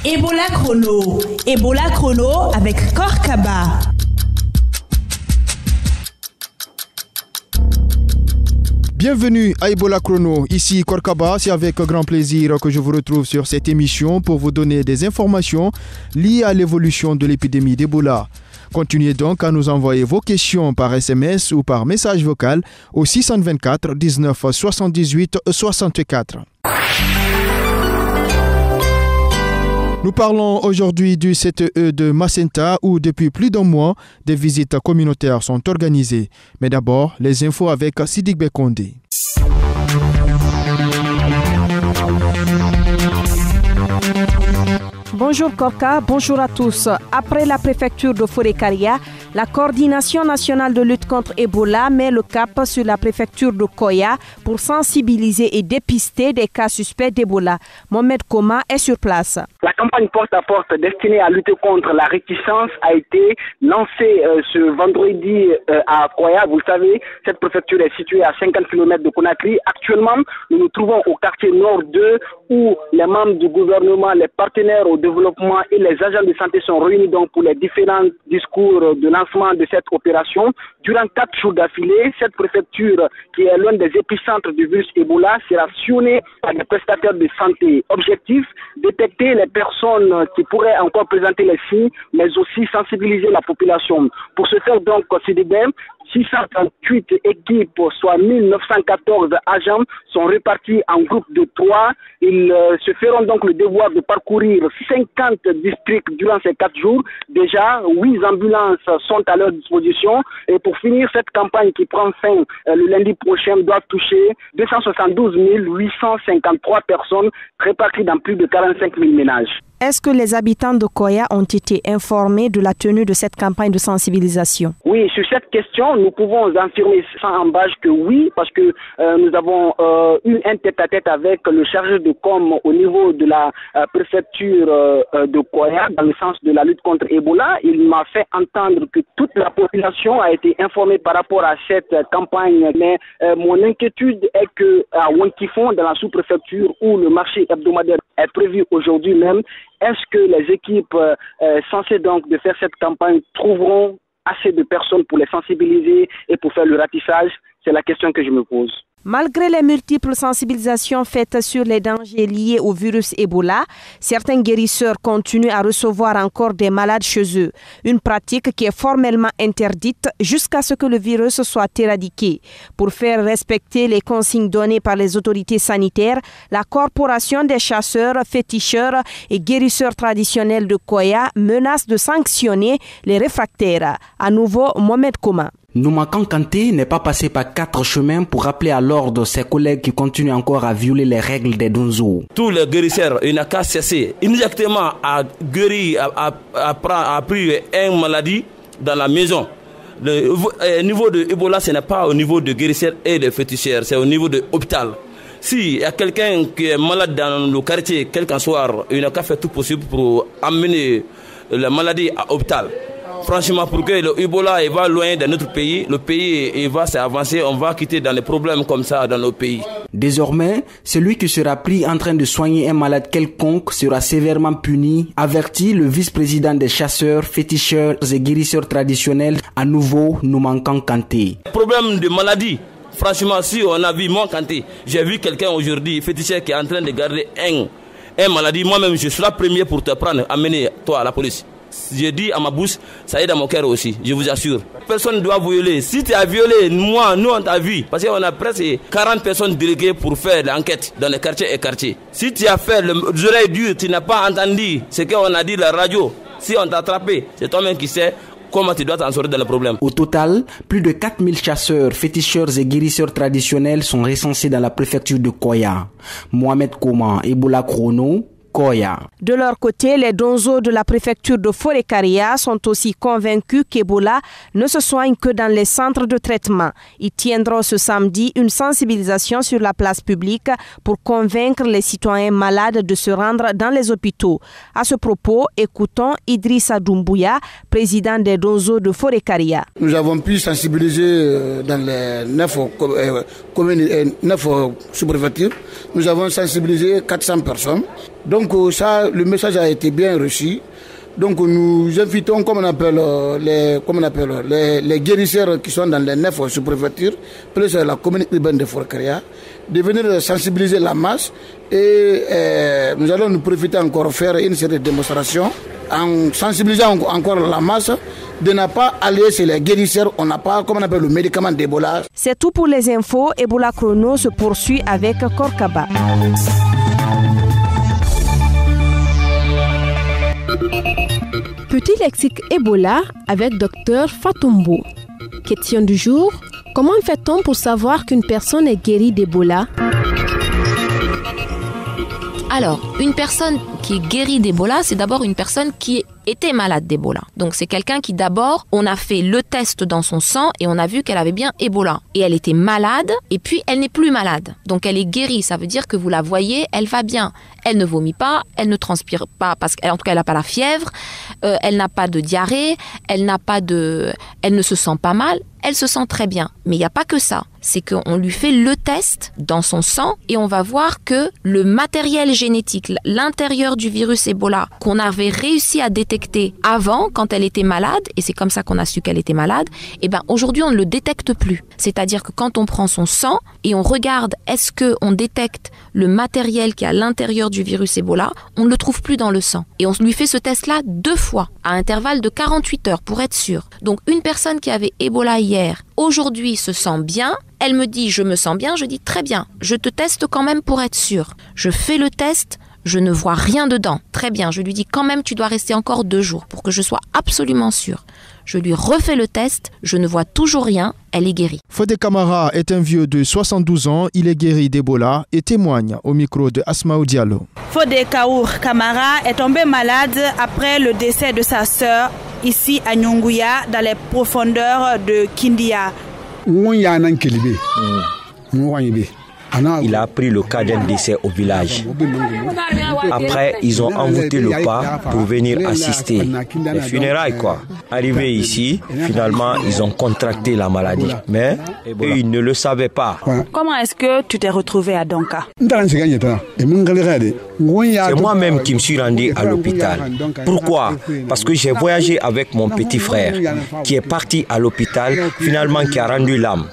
Ebola Chrono. Ebola Chrono avec Korkaba. Bienvenue à Ebola Chrono, ici Korkaba, c'est avec grand plaisir que je vous retrouve sur cette émission pour vous donner des informations liées à l'évolution de l'épidémie d'Ebola. Continuez donc à nous envoyer vos questions par SMS ou par message vocal au 624 19 78 64. Nous parlons aujourd'hui du CTE de Macenta où depuis plus d'un mois, des visites communautaires sont organisées. Mais d'abord, les infos avec Sidik Bekondé. Bonjour Korka, bonjour à tous. Après la préfecture de Forêt-Karia, la coordination nationale de lutte contre Ebola met le cap sur la préfecture de Koya pour sensibiliser et dépister des cas suspects d'Ebola. Mohamed Koma est sur place. La campagne porte-à-porte destinée à lutter contre la réticence a été lancée ce vendredi à Koya. Vous le savez, cette préfecture est située à 50 km de Conakry. Actuellement, nous nous trouvons au quartier Nord 2 où les membres du gouvernement, les partenaires au développement et les agents de santé sont réunis donc pour les différents discours de lancement de cette opération. Durant 4 jours d'affilée, cette préfecture, qui est l'un des épicentres du virus Ebola, sera sillonnée par des prestataires de santé. Objectif, détecter les personnes qui pourraient encore présenter les signes, mais aussi sensibiliser la population. Pour ce faire donc, CDB, 638 équipes, soit 1914 agents, sont répartis en groupes de 3. Ils se feront donc le devoir de parcourir 50 districts durant ces 4 jours. Déjà, 8 ambulances sont à leur disposition. Et pour finir, cette campagne qui prend fin le lundi prochain doit toucher 272 853 personnes réparties dans plus de 45 000 ménages. Est-ce que les habitants de Koya ont été informés de la tenue de cette campagne de sensibilisation? Oui, sur cette question, nous pouvons affirmer sans embâche que oui, parce que nous avons eu un tête-à-tête avec le chargé de com au niveau de la préfecture de Koya, dans le sens de la lutte contre Ebola. Il m'a fait entendre que toute la population a été informée par rapport à cette campagne. Mais mon inquiétude est que à Wonkifon, dans la sous-préfecture, où le marché hebdomadaire est prévu aujourd'hui même, est-ce que les équipes censées donc de faire cette campagne trouveront assez de personnes pour les sensibiliser et pour faire le ratissage? C'est la question que je me pose. Malgré les multiples sensibilisations faites sur les dangers liés au virus Ebola, certains guérisseurs continuent à recevoir encore des malades chez eux. Une pratique qui est formellement interdite jusqu'à ce que le virus soit éradiqué. Pour faire respecter les consignes données par les autorités sanitaires, la Corporation des chasseurs, féticheurs et guérisseurs traditionnels de Koya menace de sanctionner les réfractaires. À nouveau, Mohamed Koma. Noumakan Kanté n'est pas passé par 4 chemins pour rappeler à l'ordre ses collègues qui continuent encore à violer les règles des Donzo. Tous les guérisseurs, il n'a qu'à cesser immédiatement à guérir, à pris une maladie dans la maison. Le niveau de Ebola, ce n'est pas au niveau de guérisseurs et de féticheurs, c'est au niveau de l'hôpital. Si il y a quelqu'un qui est malade dans le quartier, quel qu'en soit, il n'a qu'à faire tout possible pour amener la maladie à l'hôpital. Franchement, pour que le Ebola va loin de notre pays, le pays va s'avancer, on va quitter dans les problèmes comme ça dans nos pays. Désormais, celui qui sera pris en train de soigner un malade quelconque sera sévèrement puni, avertit le vice-président des chasseurs, féticheurs et guérisseurs traditionnels, à nouveau Noumakan Kanté. Problème de maladie. Franchement, si on a vu moi Kanté, j'ai vu quelqu'un aujourd'hui, féticheur, qui est en train de garder un maladie. Moi-même, je serai premier pour te prendre, amener toi à la police. J'ai dit à ma bouche, ça est dans mon cœur aussi, je vous assure. Personne ne doit violer. Si tu as violé, nous on t'a vu. Parce qu'on a presque 40 personnes déléguées pour faire l'enquête dans les quartiers et quartiers. Si tu as fait l'oreille dure, tu n'as pas entendu ce qu'on a dit à la radio. Si on t'a attrapé, c'est toi-même qui sais comment tu dois t'en sortir dans le problème. Au total, plus de 4000 chasseurs, féticheurs et guérisseurs traditionnels sont recensés dans la préfecture de Koya. Mohamed Koma, Ebola Chrono, Koya. De leur côté, les donzos de la préfecture de Forêt-Karia sont aussi convaincus qu'Ebola ne se soigne que dans les centres de traitement. Ils tiendront ce samedi une sensibilisation sur la place publique pour convaincre les citoyens malades de se rendre dans les hôpitaux. À ce propos, écoutons Idrissa Doumbouya, président des donzos de Forêt-Karia. Nous avons pu sensibiliser dans les 9 sous-préfectures. Nous avons sensibilisé 400 personnes. Donc Donc ça, le message a été bien reçu. Donc nous invitons, comme on appelle les guérisseurs qui sont dans les 9 sous-préfectures, plus la commune urbaine de Forcaria, de venir sensibiliser la masse et nous allons nous profiter encore faire une série de démonstrations en sensibilisant encore la masse de ne pas aller chez les guérisseurs, on n'a pas, comme on appelle, le médicament d'Ebola. C'est tout pour les infos. Ebola Chrono se poursuit avec Korkaba. Petit lexique Ebola avec Dr Fatumbo. Question du jour. Comment fait-on pour savoir qu'une personne est guérie d'Ebola? Alors, une personne qui est guérie d'Ebola, c'est d'abord une personne qui était malade d'Ebola. Donc c'est quelqu'un qui d'abord, on a fait le test dans son sang et on a vu qu'elle avait bien Ebola. Et elle était malade et puis elle n'est plus malade. Donc elle est guérie, ça veut dire que vous la voyez, elle va bien. Elle ne vomit pas, elle ne transpire pas, parce qu'en tout cas elle n'a pas la fièvre, elle n'a pas de diarrhée, elle ne se sent pas mal, elle se sent très bien. Mais il n'y a pas que ça. C'est qu'on lui fait le test dans son sang et on va voir que le matériel génétique, l'intérieur du virus Ebola qu'on avait réussi à détecter avant, quand elle était malade, et c'est comme ça qu'on a su qu'elle était malade, et ben aujourd'hui on ne le détecte plus. C'est-à-dire que quand on prend son sang et on regarde est-ce qu'on détecte le matériel qui est à l'intérieur du virus Ebola, on ne le trouve plus dans le sang. Et on lui fait ce test-là 2 fois, à intervalle de 48 heures pour être sûr. Donc une personne qui avait Ebola hier, aujourd'hui se sent bien, elle me dit je me sens bien, je dis très bien, je te teste quand même pour être sûr. Je fais le test, je ne vois rien dedans. Très bien, je lui dis quand même tu dois rester encore 2 jours pour que je sois absolument sûre. Je lui refais le test, je ne vois toujours rien, elle est guérie. Fodé Camara est un vieux de 72 ans, il est guéri d'Ebola et témoigne au micro de Asmaou Diallo. Fodé Kaour Camara est tombé malade après le décès de sa sœur ici à Nyonguya dans les profondeurs de Kindia. Il a appris le cas d'un décès au village. Après, ils ont envoûté le pas pour venir assister les funérailles, quoi. Arrivés ici, finalement, ils ont contracté la maladie. Mais eux, ils ne le savaient pas. Comment est-ce que tu t'es retrouvé à Donka? C'est moi-même qui me suis rendu à l'hôpital. Pourquoi? Parce que j'ai voyagé avec mon petit frère qui est parti à l'hôpital, finalement qui a rendu l'âme.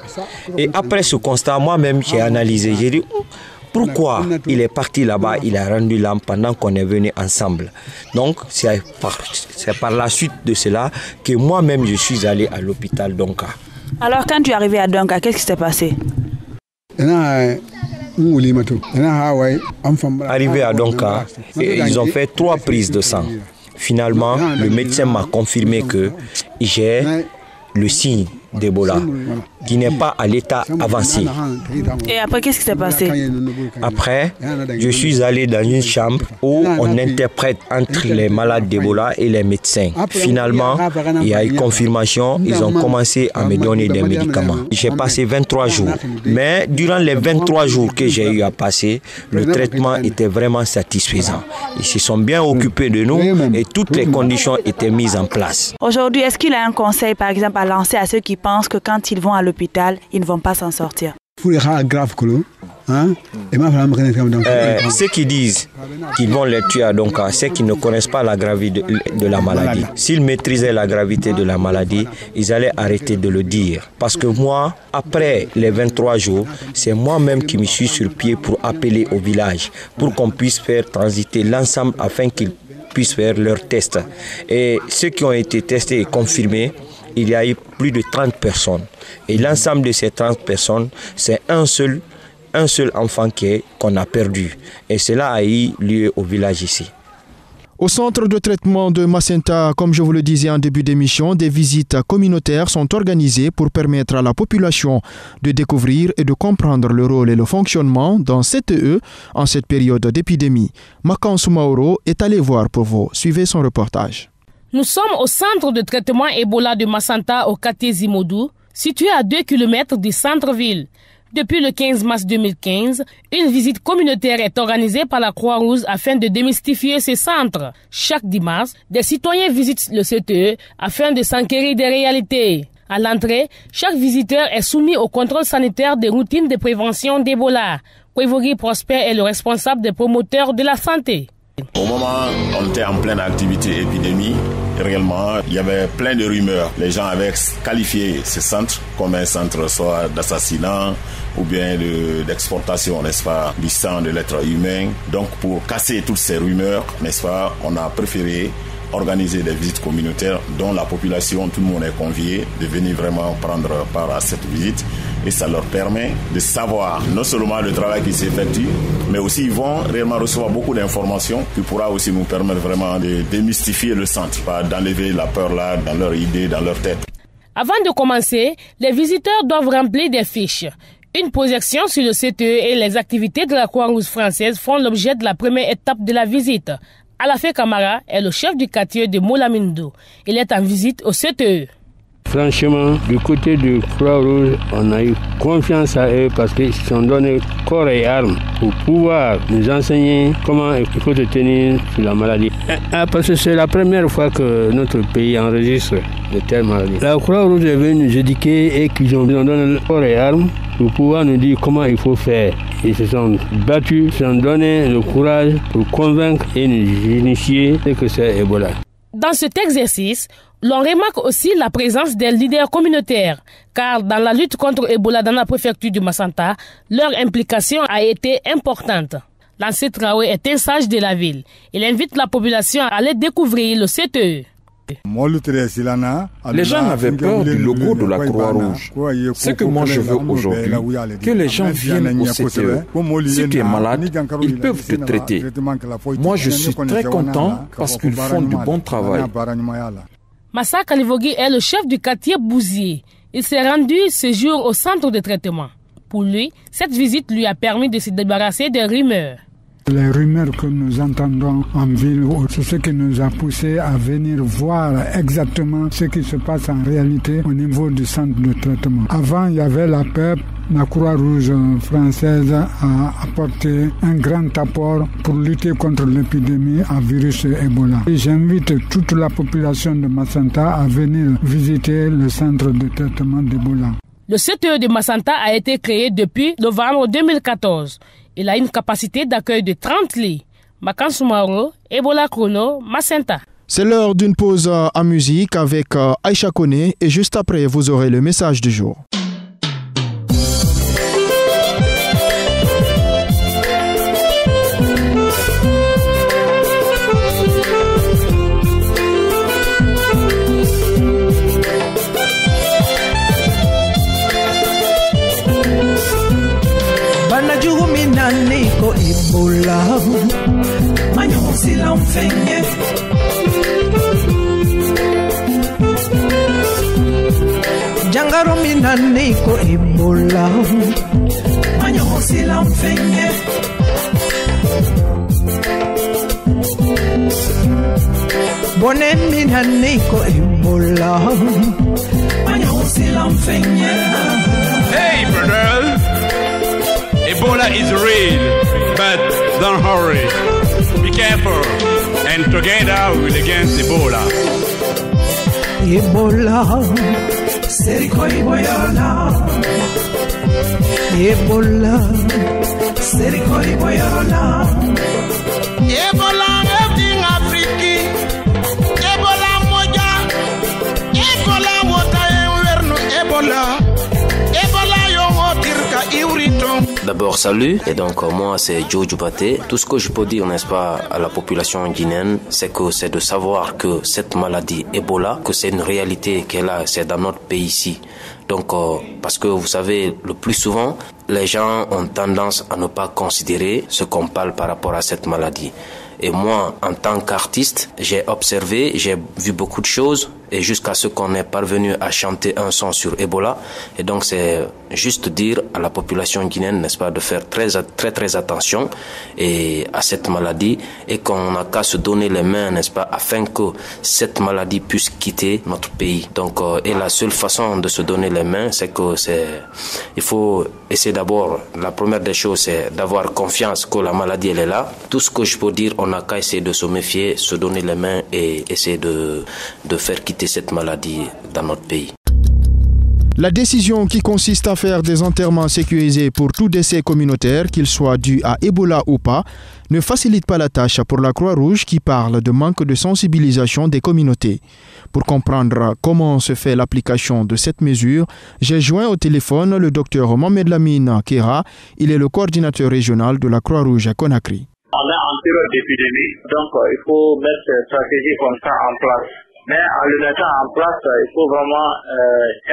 Et après ce constat, moi-même, j'ai analysé. J'ai dit, pourquoi il est parti là-bas, il a rendu l'âme pendant qu'on est venu ensemble. Donc, c'est par la suite de cela que moi-même, je suis allé à l'hôpital Donka. Alors, quand tu es arrivé à Donka, qu'est-ce qui s'est passé? Arrivé à Donka, ils ont fait 3 prises de sang. Finalement, le médecin m'a confirmé que j'ai le signe d'Ebola, qui n'est pas à l'état avancé. Et après, qu'est-ce qui s'est passé? Après, je suis allé dans une chambre où on interprète entre les malades d'Ebola et les médecins. Finalement, il y a eu confirmation, ils ont commencé à me donner des médicaments. J'ai passé 23 jours. Mais durant les 23 jours que j'ai eu à passer, le traitement était vraiment satisfaisant. Ils se sont bien occupés de nous et toutes les conditions étaient mises en place. Aujourd'hui, est-ce qu'il a un conseil, par exemple, à lancer à ceux qui pensent que quand ils vont à l'hôpital, ils ne vont pas s'en sortir? Ceux qui disent qu'ils vont les tuer à Donka, ceux qui ne connaissent pas la gravité de la maladie. S'ils maîtrisaient la gravité de la maladie, ils allaient arrêter de le dire. Parce que moi, après les 23 jours, c'est moi-même qui me suis sur pied pour appeler au village, pour qu'on puisse faire transiter l'ensemble afin qu'ils puissent faire leurs tests. Et ceux qui ont été testés et confirmés, il y a eu plus de 30 personnes. Et l'ensemble de ces 30 personnes, c'est un seul enfant qu'on a perdu. Et cela a eu lieu au village ici. Au centre de traitement de Macenta, comme je vous le disais en début d'émission, des visites communautaires sont organisées pour permettre à la population de découvrir et de comprendre le rôle et le fonctionnement d'un CTE en cette période d'épidémie. Makan Soumaoro est allé voir pour vous. Suivez son reportage. Nous sommes au centre de traitement Ebola de Macenta au quartier Zimodou, situé à 2 km du centre-ville. Depuis le 15 mars 2015, une visite communautaire est organisée par la Croix-Rouge afin de démystifier ces centres. Chaque dimanche, des citoyens visitent le CTE afin de s'enquérir des réalités. À l'entrée, chaque visiteur est soumis au contrôle sanitaire des routines de prévention d'Ebola. Kwevori Prosper est le responsable des promoteurs de la santé. Au moment où on était en pleine activité épidémie, réellement, il y avait plein de rumeurs. Les gens avaient qualifié ce centre comme un centre soit d'assassinat ou bien d'exportation, n'est-ce pas, du sang de l'être humain. Donc, pour casser toutes ces rumeurs, n'est-ce pas, on a préféré organiser des visites communautaires dont la population, tout le monde est convié de venir vraiment prendre part à cette visite. Et ça leur permet de savoir non seulement le travail qui s'effectue, mais aussi ils vont réellement recevoir beaucoup d'informations qui pourra aussi nous permettre vraiment de démystifier le centre, d'enlever la peur là dans leur idée, dans leur tête. Avant de commencer, les visiteurs doivent remplir des fiches. Une projection sur le CTE et les activités de la Croix-Rouge française font l'objet de la première étape de la visite. Alafé Kamara est le chef du quartier de Molamindo. Il est en visite au CTE. Franchement, du côté de Croix-Rouge, on a eu confiance à eux parce qu'ils se sont donné corps et armes pour pouvoir nous enseigner comment il faut se tenir sur la maladie. Parce que c'est la première fois que notre pays enregistre de telles maladies. La Croix-Rouge est venue nous éduquer et qu'ils ont donné corps et armes pour pouvoir nous dire comment il faut faire. Ils se sont battus, se sont donné le courage pour convaincre et nous initier ce que c'est Ebola. Dans cet exercice, l'on remarque aussi la présence des leaders communautaires, car dans la lutte contre Ebola dans la préfecture du Massanta, leur implication a été importante. Lancé Traoré est un sage de la ville. Il invite la population à aller découvrir le CTE. Les gens n'avaient peur du logo de la Croix-Rouge. Ce que moi je veux aujourd'hui, que les gens viennent au CTE. Si tu es malade, ils peuvent te traiter. Moi je suis très content parce qu'ils font du bon travail. Massa Kalivogi est le chef du quartier Bouzier. Il s'est rendu ce jour au centre de traitement. Pour lui, cette visite lui a permis de se débarrasser des rumeurs. Les rumeurs que nous entendons en ville, c'est ce qui nous a poussé à venir voir exactement ce qui se passe en réalité au niveau du centre de traitement. Avant, il y avait la peur. La Croix-Rouge française a apporté un grand apport pour lutter contre l'épidémie à virus Ebola. Et j'invite toute la population de Massanta à venir visiter le centre de traitement d'Ebola. Le CTE de Massanta a été créé depuis novembre 2014. Il a une capacité d'accueil de 30 lits. Makan Soumaro, Ebola Chrono, Massanta. C'est l'heure d'une pause en musique avec Aïcha Kone et juste après vous aurez le message du jour. Niko Ebola Manyo sila mfenge Jangaro mina niko Ebola Manyo sila mfenge Bone mina niko Ebola Manyo sila mfenge. Hey brother, Ebola is real, but don't hurry. Be careful, and together we will against Ebola. Ebola, seriko iboyola. Ebola, seriko iboyola. Ebola everything Afriki. Ebola moja. Ebola wota enwerno Ebola. D'abord, salut. Et donc, moi, c'est Joe Djoubate. Tout ce que je peux dire, n'est-ce pas, à la population guinéenne, c'est de savoir que cette maladie Ebola, que c'est une réalité qu'elle a, c'est dans notre pays ici. Donc, parce que vous savez, le plus souvent, les gens ont tendance à ne pas considérer ce qu'on parle par rapport à cette maladie. Et moi, en tant qu'artiste, j'ai observé, j'ai vu beaucoup de choses, et jusqu'à ce qu'on est parvenu à chanter un son sur Ebola. Et donc, c'est juste dire à la population guinéenne, n'est-ce pas, de faire très attention à cette maladie, et qu'on n'a qu'à se donner les mains, n'est-ce pas, afin que cette maladie puisse quitter notre pays. Donc, et la seule façon de se donner les mains, il faut essayer d'abord, la première des choses, c'est d'avoir confiance que la maladie, elle est là. Tout ce que je peux dire, on n'a qu'à essayer de se méfier, se donner les mains et essayer de faire quitter cette maladie dans notre pays. La décision qui consiste à faire des enterrements sécurisés pour tout décès communautaire, qu'il soit dû à Ebola ou pas, ne facilite pas la tâche pour la Croix-Rouge qui parle de manque de sensibilisation des communautés. Pour comprendre comment se fait l'application de cette mesure, j'ai joint au téléphone le docteur Mohamed Lamine Kera. Il est le coordinateur régional de la Croix-Rouge à Conakry. On est en période d'épidémie, donc il faut mettre une stratégie comme ça en place. Mais en le mettant en place, il faut vraiment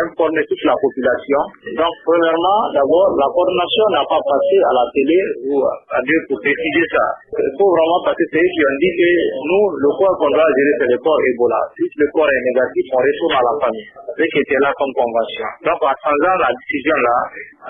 informer toute la population. Donc, premièrement, d'abord, la coordination n'a pas passé à la télé ou à Dieu pour préciser ça. Il faut vraiment, parce que c'est eux qui ont dit que nous, le corps qu'on doit gérer, c'est le corps Ebola. Si le corps est négatif, on retourne à la famille. C'est ce qui était là comme convention. Donc, en faisant la décision-là,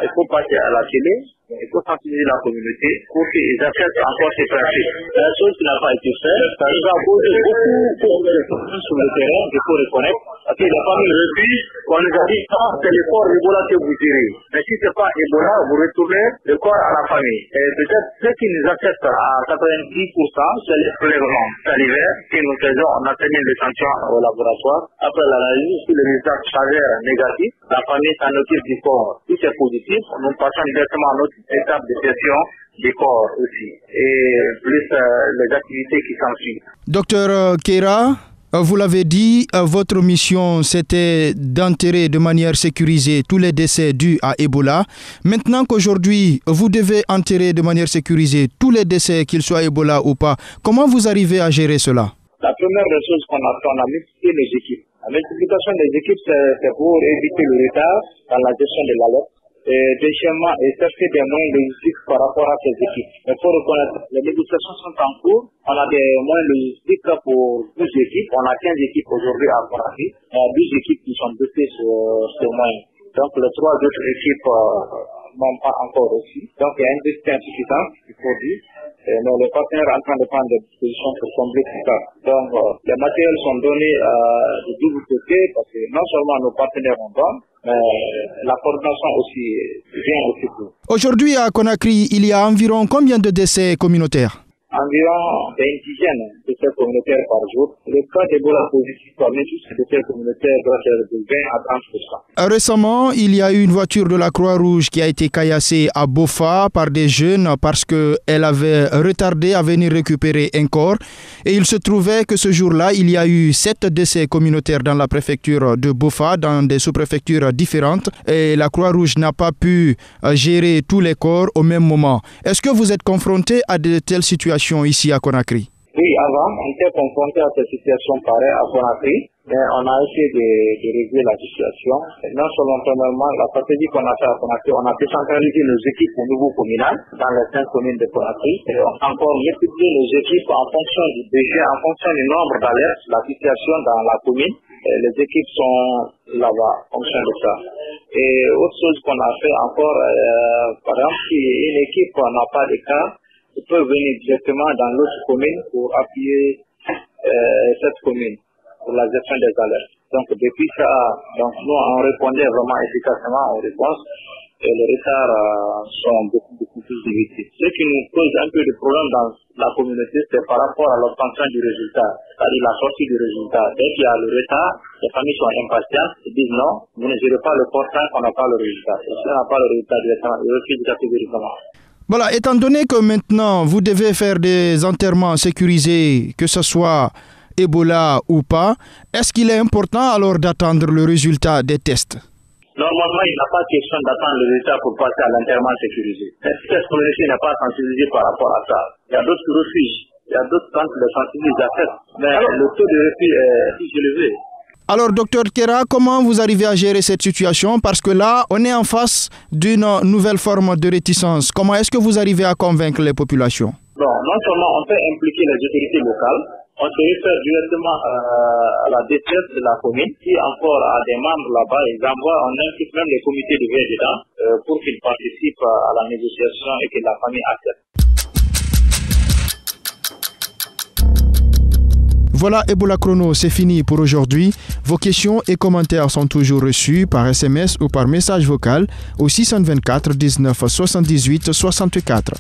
il faut passer à la télé. Il faut sensibiliser la communauté pour qu'ils acceptent encore ces pratiques. La chose qui n'a pas été faite, ça nous a posé beaucoup de problèmes sur le terrain, il faut reconnaître. Parce que la famille refuse, on nous a dit, ah, c'est le corps Ebola que vous tirez. Mais si ce n'est pas Ebola, vous retournez le corps à la famille. Et peut-être ceux qui nous acceptent à 90%, c'est les prélèvements salivaires que nous faisons en atteignant l'échantillon au laboratoire. Après l'analyse, si le résultat s'avère négatif, la famille s'en occupe du corps. Si c'est positif, nous passons directement à notre étape de gestion des corps aussi, et plus les activités qui s'ensuivent. Docteur Kera, vous l'avez dit, votre mission c'était d'enterrer de manière sécurisée tous les décès dus à Ebola. Maintenant qu'aujourd'hui vous devez enterrer de manière sécurisée tous les décès, qu'ils soient Ebola ou pas, comment vous arrivez à gérer cela? La première des choses qu'on a fait, on a multiplié les équipes. La multiplication des équipes, c'est pour éviter le retard dans la gestion de l'alerte. Deuxièmement, et chercher des moyens logistiques par rapport à ces équipes. Il faut reconnaître, les négociations sont en cours. On a des moyens logistiques pour 12 équipes. On a 15 équipes aujourd'hui à Conakry. Il y a 12 équipes qui sont dotées sur ces moyens. Donc, les 3 autres équipes n'ont pas encore reçu. Donc, il y a une liste insuffisante, il faut dire. Mais les partenaires sont en train de prendre des dispositions pour combler tout ça. Donc, les matériels sont donnés de deux côtés parce que non seulement nos partenaires en donnent, mais la coordination aussi vient aussi pour. Aujourd'hui à Conakry, il y a environ combien de décès communautaires? Environ une dizaine de décès communautaires par jour. Le cas d'Ebola positif parmi tous ces décès communautaires doit être de 20 à 30%. Récemment, il y a eu une voiture de la Croix-Rouge qui a été caillassée à Bofa par des jeunes parce qu'elle avait retardé à venir récupérer un corps. Et il se trouvait que ce jour-là, il y a eu 7 décès communautaires dans la préfecture de Bofa, dans des sous-préfectures différentes. Et la Croix-Rouge n'a pas pu gérer tous les corps au même moment. Est-ce que vous êtes confronté à de telles situations ici à Conakry? Oui, avant, on était confronté à cette situation pareille à Conakry, mais on a essayé de régler la situation. Et non seulement, premièrement, la stratégie qu'on a fait à Conakry, on a décentralisé nos équipes au niveau communal dans les 5 communes de Conakry. Et on a encore multiplié les équipes en fonction du budget, en fonction du nombre d'alertes, la situation dans la commune. Et les équipes sont là-bas en fonction de ça. Et autre chose qu'on a fait encore, par exemple, si une équipe n'a pas de cas, ils peuvent venir directement dans l'autre commune pour appuyer cette commune pour la gestion des alertes. Donc depuis ça, donc nous on répondait vraiment efficacement aux réponses et les retards sont beaucoup plus limités. Ce qui nous pose un peu de problème dans la communauté, c'est par rapport à l'obtention du résultat, c'est-à-dire la sortie du résultat. Dès qu'il y a le retard, les familles sont impatientes, ils disent non, vous ne gérez pas le corps tant qu'on n'a pas le résultat. Et si on n'a pas le résultat directement, ils refusent directement. Voilà, étant donné que maintenant vous devez faire des enterrements sécurisés, que ce soit Ebola ou pas, est-ce qu'il est important alors d'attendre le résultat des tests? Normalement, il n'y a pas question d'attendre le résultat pour passer à l'enterrement sécurisé. Cette communauté n'est pas sensibilisée par rapport à ça. Il y a d'autres qui refusent. Il y a d'autres qui les sensibilisent à fait. Mais le taux de refus est plus élevé. Alors, docteur Kera, comment vous arrivez à gérer cette situation? Parce que là, on est en face d'une nouvelle forme de réticence. Comment est-ce que vous arrivez à convaincre les populations? Bon, non seulement on peut impliquer les autorités locales, on se réfère directement à la détresse de la commune. Si encore à des membres là-bas, on implique même les comités de veille dedans pour qu'ils participent à la négociation et que la famille accepte. Voilà, Ebola Chrono, c'est fini pour aujourd'hui. Vos questions et commentaires sont toujours reçus par SMS ou par message vocal au 624 19 78 64.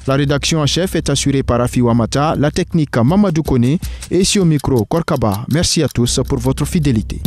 La rédaction en chef est assurée par Afi Wamata, la technique Mamadou Kone et ici au micro Korkaba. Merci à tous pour votre fidélité.